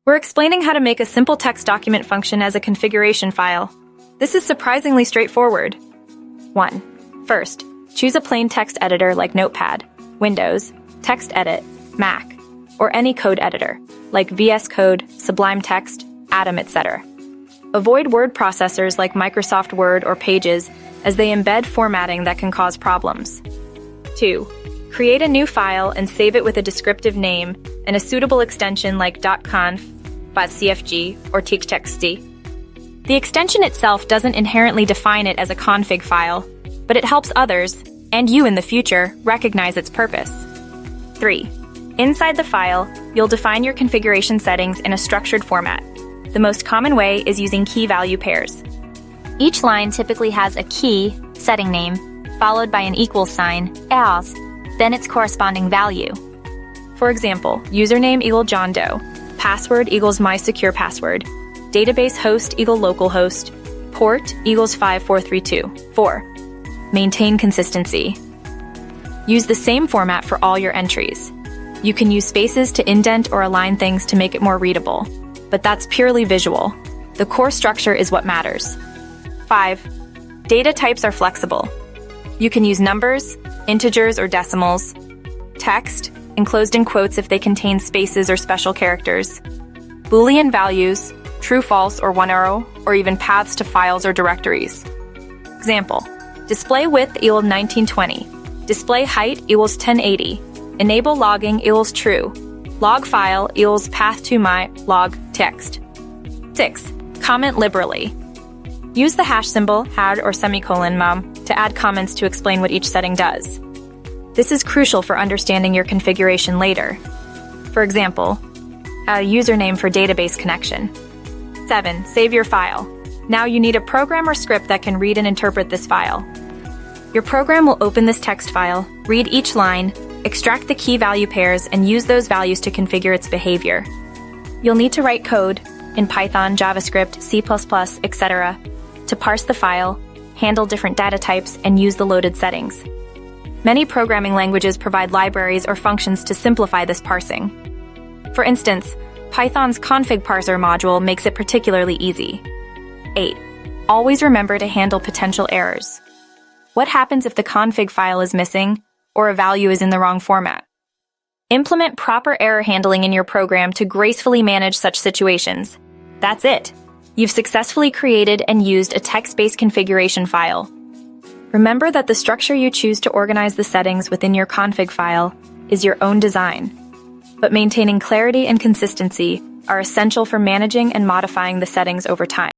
We're explaining how to make a simple text document function as a configuration file. This is surprisingly straightforward. 1. First, choose a plain text editor like Notepad, Windows, TextEdit, Mac, or any code editor, like VS Code, Sublime Text, Atom, etc. Avoid word processors like Microsoft Word or Pages, as they embed formatting that can cause problems. 2. Create a new file and save it with a descriptive name and a suitable extension like .conf, .cfg, or .txt. The extension itself doesn't inherently define it as a config file, but it helps others, and you in the future, recognize its purpose. 3. Inside the file, you'll define your configuration settings in a structured format. The most common way is using key-value pairs. Each line typically has a key, setting name, followed by an equals sign, as, then its corresponding value. For example, username equals John Doe, password equals my secure password, database host equals localhost, port equals 5432. 4. Maintain consistency. Use the same format for all your entries. You can use spaces to indent or align things to make it more readable, but that's purely visual. The core structure is what matters. 5. Data types are flexible. You can use numbers, integers or decimals, text, enclosed in quotes if they contain spaces or special characters, Boolean values, true, false, or one arrow, or even paths to files or directories. Example, display width equals 1920, display height equals 1080, enable logging equals true, log file equals path to my log text. 6. Comment liberally. Use the hash symbol, had or semicolon mom, to add comments to explain what each setting does. This is crucial for understanding your configuration later. For example, a username for database connection. 7. Save your file. Now you need a program or script that can read and interpret this file. Your program will open this text file, read each line, extract the key value pairs, and use those values to configure its behavior. You'll need to write code in Python, JavaScript, C++, etc. to parse the file, handle different data types, and use the loaded settings. Many programming languages provide libraries or functions to simplify this parsing. For instance, Python's config parser module makes it particularly easy. 8. Always remember to handle potential errors. What happens if the config file is missing or a value is in the wrong format? Implement proper error handling in your program to gracefully manage such situations. That's it. You've successfully created and used a text-based configuration file. Remember that the structure you choose to organize the settings within your config file is your own design, but maintaining clarity and consistency are essential for managing and modifying the settings over time.